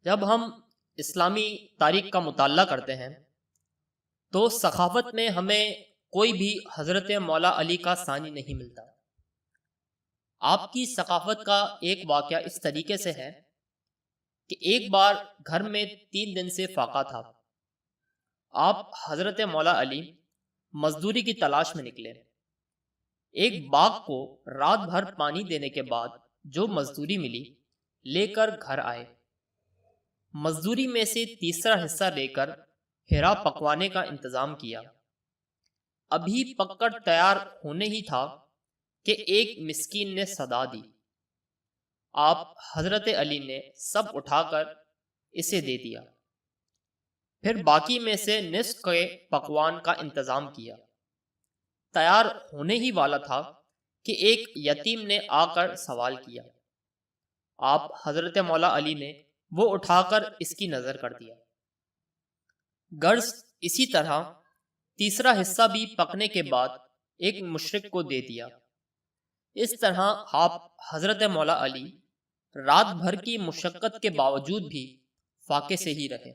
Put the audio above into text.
جب ہم اسلامی تاریخ کا مطالعہ کرتے ہیں تو ثقافت میں ہمیں کوئی بھی حضرت مولا علی کا ثانی نہیں ملتا۔ آپ کی ثقافت کا ایک واقعہ اس طریقے سے ہے کہ ایک بار گھر میں 3 دن سے فاقہ تھا۔ آپ حضرت مولا علی مزدوری کی تلاش میں نکلے۔ ایک باغ کو رات بھر پانی دینے کے بعد جو مزدوری ملی لے کر گھر آئے۔ مزدوری میں سے تیسرا حصہ لے کر ہیرا پکوانے کا انتظام کیا۔ ابھی پک کر تیار ہونے ہی تھا کہ ایک مسکین نے صدا دی۔ آپ حضرت علی نے سب اٹھا کر اسے دے دیا، پھر باقی میں سے نصف کے پکوان کا انتظام کیا۔ تیار ہونے ہی والا تھا کہ ایک یتیم نے آ کر سوال کیا۔ آپ حضرت مولا علی نے وہ اٹھا کر اس کی نظر کر دیا۔ غرض اسی طرح تیسرا حصہ بھی پکنے کے بعد ایک مشرک کو دے دیا۔ اس طرح آپ حضرت مولا علی رات بھر کی مشقت کے باوجود بھی فاقے سے ہی رہے۔